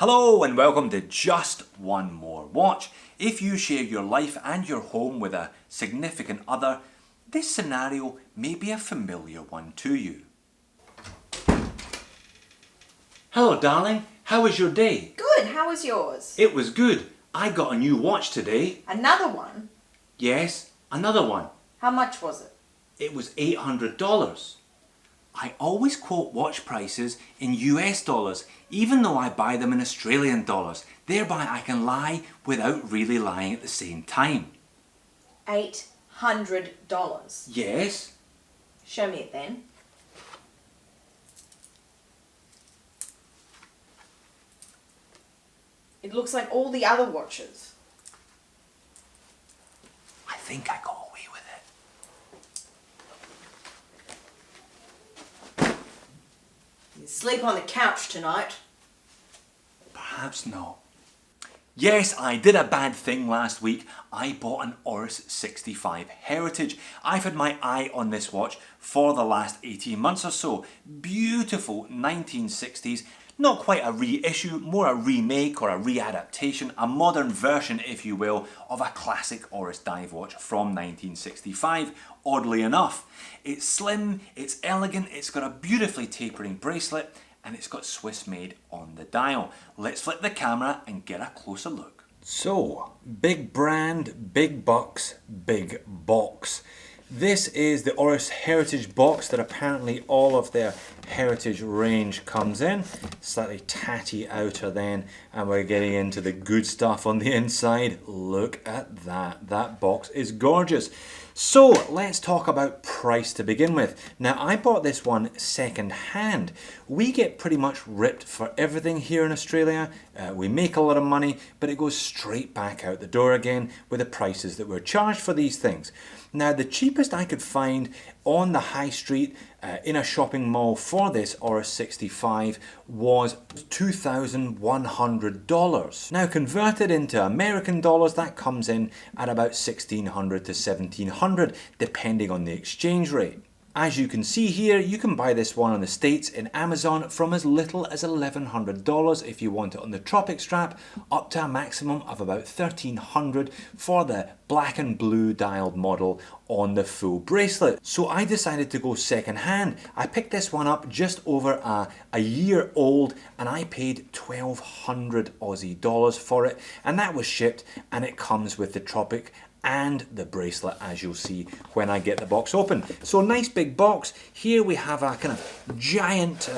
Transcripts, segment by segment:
Hello and welcome to Just One More Watch. If you share your life and your home with a significant other, this scenario may be a familiar one to you. Hello darling, how was your day? Good, how was yours? It was good. I got a new watch today. Another one? Yes, another one. How much was it? It was $800. I always quote watch prices in US dollars, even though I buy them in Australian dollars. Thereby I can lie without really lying at the same time. $800. Yes. Show me it then. It looks like all the other watches. I think I got away with it. You sleep on the couch tonight. Perhaps not. Yes, I did a bad thing last week. I bought an Oris 65 Heritage. I've had my eye on this watch for the last 18 months or so. Beautiful 1960s. Not quite a reissue, more a remake or a readaptation, a modern version, if you will, of a classic Oris dive watch from 1965, oddly enough. It's slim, it's elegant, it's got a beautifully tapering bracelet, and it's got Swiss made on the dial. Let's flip the camera and get a closer look. So, big brand, big bucks, big box. This is the Oris Heritage box that apparently all of their Heritage range comes in. Slightly tatty outer then, and we're getting into the good stuff on the inside. Look at that. That box is gorgeous. So let's talk about price to begin with. Now I bought this one second hand. We get pretty much ripped for everything here in Australia. We make a lot of money, but it goes straight back out the door again with the prices that we're charged for these things. Now the cheapest I could find on the high street in a shopping mall for this Oris 65 was $2,100. Now converted into American dollars, that comes in at about $1,600 to $1,700 depending on the exchange rate. As you can see here, you can buy this one on the States in Amazon from as little as $1,100 if you want it on the Tropic strap, up to a maximum of about $1,300 for the black and blue dialed model on the full bracelet. So I decided to go second hand. I picked this one up just over a year old, and I paid 1,200 Aussie dollars for it, and that was shipped, and it comes with the Tropic and the bracelet, as you'll see when I get the box open. So nice big box. Here we have a kind of giant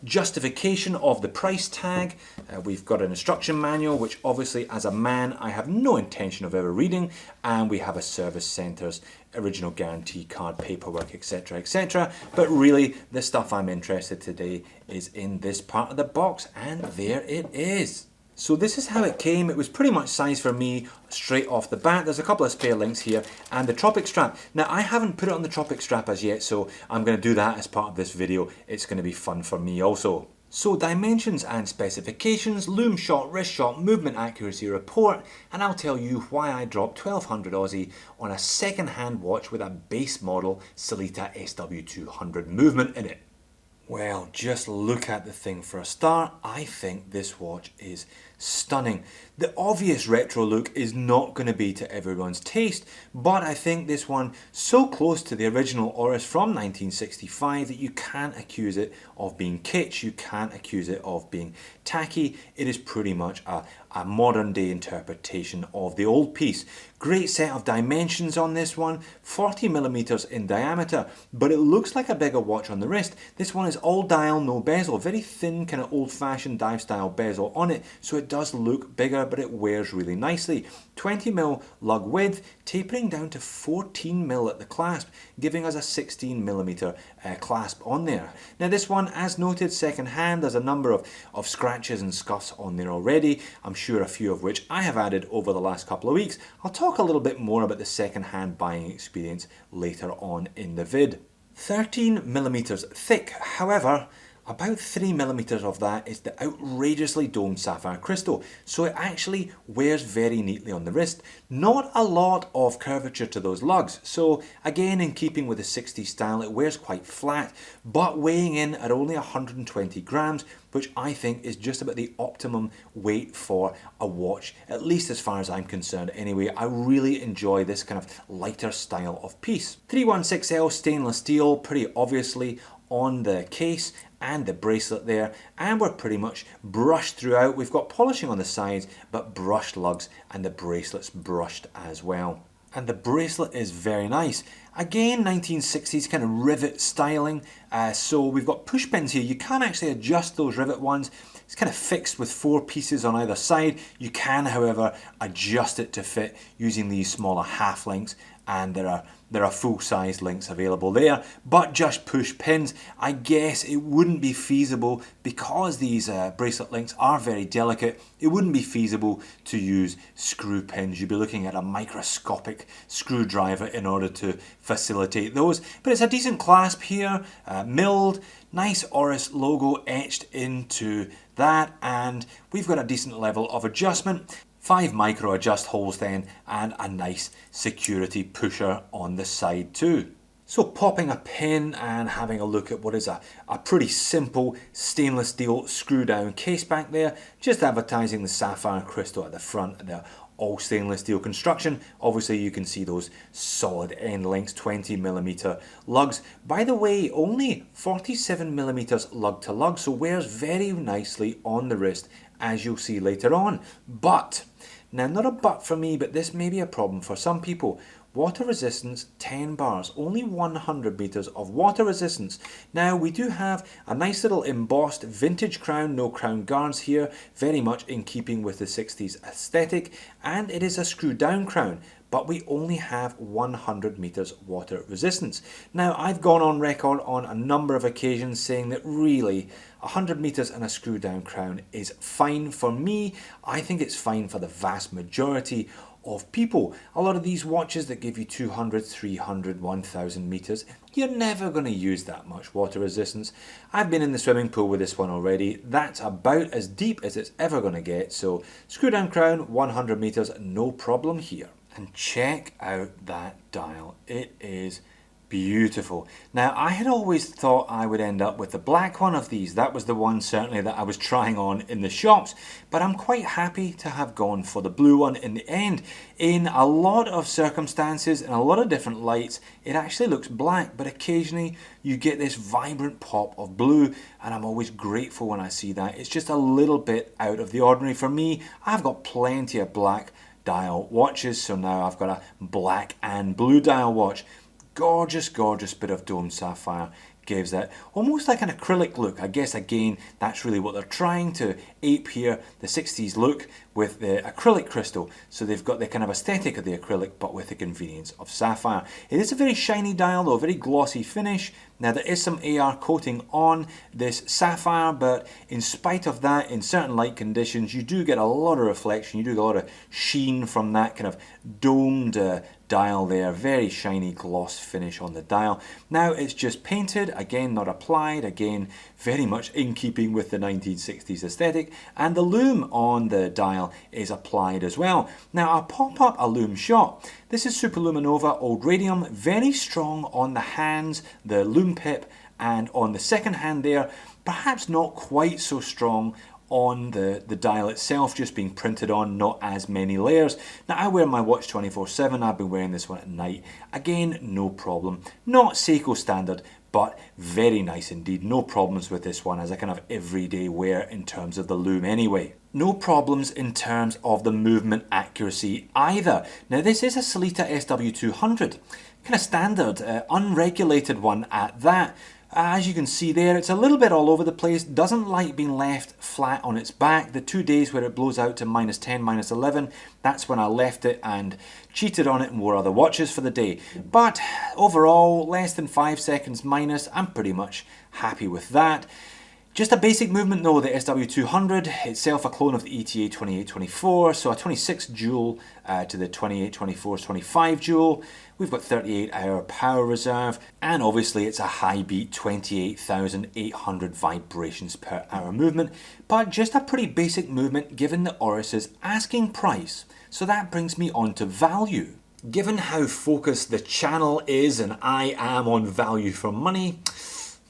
justification of the price tag. We've got an instruction manual, which obviously as a man I have no intention of ever reading, and we have a service centre's original guarantee card, paperwork, etc, etc. But really the stuff I'm interested today is in this part of the box, and there it is. So this is how it came. It was pretty much size for me straight off the bat. There's a couple of spare links here, and the Tropic strap. Now I haven't put it on the Tropic strap as yet, so I'm going to do that as part of this video. It's going to be fun for me also. So dimensions and specifications, loom shot, wrist shot, movement accuracy report, and I'll tell you why I dropped 1,200 Aussie on a second hand watch with a base model Sellita SW200 movement in it. Well, just look at the thing for a start. I think this watch is stunning. The obvious retro look is not going to be to everyone's taste, but I think this one so close to the original Oris from 1965 that you can't accuse it of being kitsch, you can't accuse it of being tacky. It is pretty much a modern day interpretation of the old piece. Great set of dimensions on this one, 40mm in diameter, but it looks like a bigger watch on the wrist. This one is all dial, no bezel, very thin kind of old-fashioned dive style bezel on it, so it does look bigger, but it wears really nicely. 20mm lug width, tapering down to 14mm at the clasp, giving us a 16mm clasp on there. Now this one, as noted, second hand. There's a number of scratches and scuffs on there already. I'm sure a few of which I have added over the last couple of weeks. I'll talk a little bit more about the second hand buying experience later on in the vid. 13mm thick, however, About 3mm of that is the outrageously domed sapphire crystal, so it actually wears very neatly on the wrist. Not a lot of curvature to those lugs, so again in keeping with the 60s style it wears quite flat, but weighing in at only 120 grams, which I think is just about the optimum weight for a watch, at least as far as I'm concerned anyway. I really enjoy this kind of lighter style of piece. 316L stainless steel, pretty obviously on the case and the bracelet there, and we're pretty much brushed throughout. We've got polishing on the sides, but brushed lugs, and the bracelet's brushed as well. And the bracelet is very nice. Again, 1960s kind of rivet styling. So we've got push pins here. You can actually adjust those rivet ones. It's kind of fixed with 4 pieces on either side. You can, however, adjust it to fit using these smaller half links, and there are full-size links available there, but just push pins. I guess it wouldn't be feasible because these bracelet links are very delicate. It wouldn't be feasible to use screw pins. You'd be looking at a microscopic screwdriver in order to facilitate those. But it's a decent clasp here, milled, nice Oris logo etched into that, and we've got a decent level of adjustment. 5 micro adjust holes then, and a nice security pusher on the side too. So popping a pin and having a look at what is a pretty simple stainless steel screw down case back there, just advertising the sapphire crystal at the front, the all stainless steel construction. Obviously you can see those solid end lengths, 20mm lugs. By the way, only 47mm lug to lug, so wears very nicely on the wrist, as you'll see later on. But, now not a but for me, but this may be a problem for some people. Water resistance 10 bars, only 100 meters of water resistance. Now we do have a nice little embossed vintage crown, no crown guards here, very much in keeping with the 60s aesthetic, and it is a screw down crown, but we only have 100 meters water resistance. Now I've gone on record on a number of occasions saying that really 100 meters and a screw down crown is fine for me. I think it's fine for the vast majority of people. A lot of these watches that give you 200, 300, 1000 meters, you're never going to use that much water resistance. I've been in the swimming pool with this one already. That's about as deep as it's ever going to get. So screw down crown, 100 meters, no problem here. And check out that dial. It is beautiful. Now I had always thought I would end up with the black one of these. That was the one certainly that I was trying on in the shops, but I'm quite happy to have gone for the blue one in the end. In a lot of circumstances and a lot of different lights it actually looks black, but occasionally you get this vibrant pop of blue, and I'm always grateful when I see that. It's just a little bit out of the ordinary for me. I've got plenty of black dial watches, so now I've got a black and blue dial watch. Gorgeous, gorgeous bit of domed sapphire. Gives that almost like an acrylic look. I guess again that's really what they're trying to ape here, the 60s look with the acrylic crystal. So they've got the kind of aesthetic of the acrylic but with the convenience of sapphire. It is a very shiny dial though, very glossy finish. Now there is some AR coating on this sapphire, but in spite of that, in certain light conditions you do get a lot of reflection, you do get a lot of sheen from that kind of domed dial there. Very shiny gloss finish on the dial. Now it's just painted, again not applied, again very much in keeping with the 1960s aesthetic, and the lume on the dial is applied as well. Now I'll pop up a lume shot. This is Superluminova Old Radium, very strong on the hands, the lume pip, and on the second hand there, perhaps not quite so strong on the dial itself, just being printed on, not as many layers. Now I wear my watch 24/7, I've been wearing this one at night. Again, no problem. Not Seiko standard, but very nice indeed. No problems with this one as a kind of everyday wear in terms of the lume anyway. No problems in terms of the movement accuracy either. Now this is a Sellita SW200, kind of standard, unregulated one at that. As you can see there, it's a little bit all over the place, doesn't like being left flat on its back. The 2 days where it blows out to -10, -11, that's when I left it and cheated on it and wore other watches for the day. But overall, less than 5 seconds minus, I'm pretty much happy with that. Just a basic movement though, the SW200, itself a clone of the ETA 2824, so a 26 joule to the 2824's 25 joule. We've got 38-hour power reserve, and obviously it's a high beat 28,800 vibrations per hour movement, but just a pretty basic movement given the Oris's asking price. So that brings me on to value. Given how focused the channel is and I am on value for money,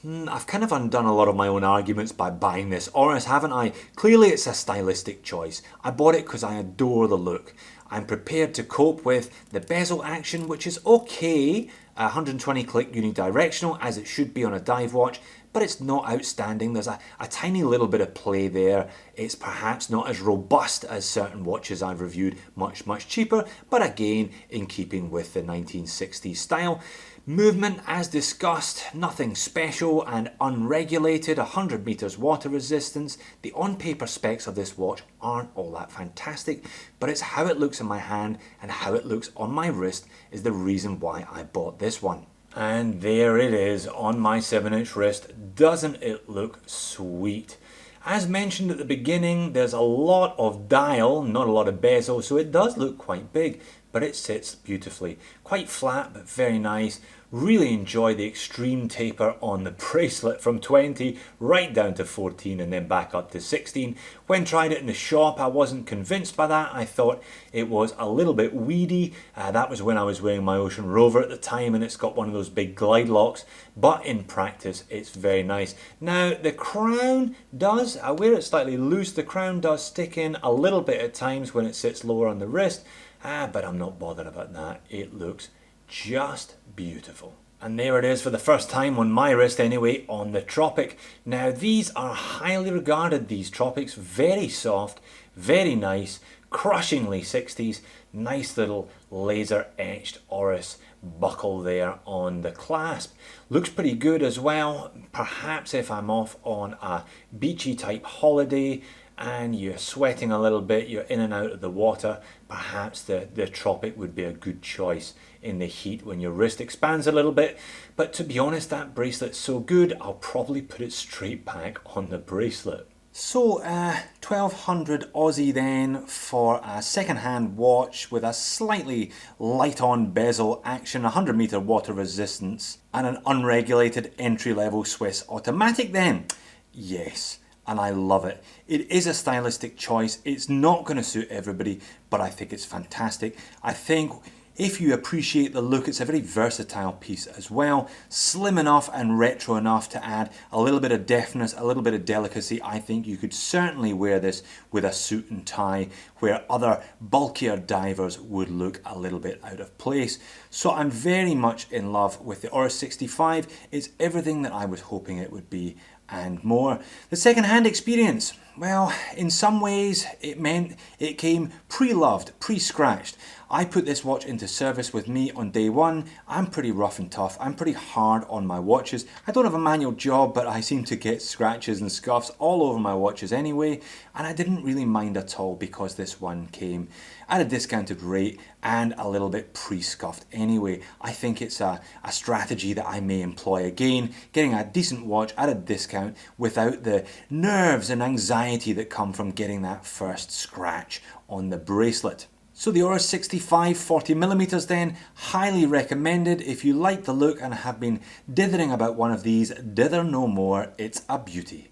I've kind of undone a lot of my own arguments by buying this Oris, haven't I? Clearly it's a stylistic choice. I bought it because I adore the look. I'm prepared to cope with the bezel action, which is okay, 120 click unidirectional as it should be on a dive watch, but it's not outstanding. There's a tiny little bit of play there. It's perhaps not as robust as certain watches I've reviewed, much cheaper, but again in keeping with the 1960s style. Movement, as discussed, nothing special and unregulated, 100 meters water resistance. The on-paper specs of this watch aren't all that fantastic, but it's how it looks in my hand and how it looks on my wrist is the reason why I bought this one. And there it is on my 7-inch wrist. Doesn't it look sweet? As mentioned at the beginning, there's a lot of dial, not a lot of bezel, so it does look quite big, but it sits beautifully. Quite flat, but very nice. Really enjoy the extreme taper on the bracelet from 20 right down to 14 and then back up to 16. When tried it in the shop, I wasn't convinced by that. I thought it was a little bit weedy. That was when I was wearing my Ocean Rover at the time, and it's got one of those big glide locks, but in practice it's very nice. Now the crown does, I wear it slightly loose, the crown does stick in a little bit at times when it sits lower on the wrist, but I'm not bothered about that. It looks just beautiful. And there it is for the first time on my wrist anyway, on the Tropic. Now these are highly regarded, these Tropics, very soft, very nice, crushingly 60s, nice little laser etched Oris buckle there on the clasp. Looks pretty good as well. Perhaps if I'm off on a beachy type holiday and you're sweating a little bit, you're in and out of the water, perhaps the Tropic would be a good choice in the heat when your wrist expands a little bit. But to be honest, that bracelet's so good, I'll probably put it straight back on the bracelet. So 1200 Aussie then for a second-hand watch with a slightly light on bezel action, 100 meter water resistance and an unregulated entry-level Swiss automatic then. Yes. And I love it. It is a stylistic choice. It's not going to suit everybody, but I think it's fantastic. I think if you appreciate the look, it's a very versatile piece as well. Slim enough and retro enough to add a little bit of deftness, a little bit of delicacy. I think you could certainly wear this with a suit and tie, where other bulkier divers would look a little bit out of place. So I'm very much in love with the Oris 65. It's everything that I was hoping it would be and more. The second-hand experience, well, in some ways it meant it came pre-loved, pre-scratched. I put this watch into service with me on day one. I'm pretty rough and tough. I'm pretty hard on my watches. I don't have a manual job, but I seem to get scratches and scuffs all over my watches anyway, and I didn't really mind at all because this one came at a discounted rate and a little bit pre-scuffed anyway. I think it's a strategy that I may employ again, getting a decent watch at a discount without the nerves and anxiety that come from getting that first scratch on the bracelet. So the Oris 65 40mm then, highly recommended. If you like the look and have been dithering about one of these, dither no more, it's a beauty.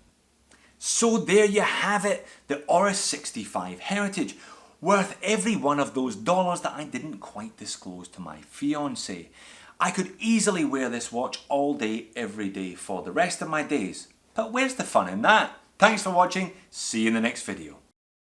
So there you have it, the Oris 65 Heritage. Worth every one of those dollars that I didn't quite disclose to my fiancée. I could easily wear this watch all day, every day for the rest of my days. But where's the fun in that? Thanks for watching, see you in the next video.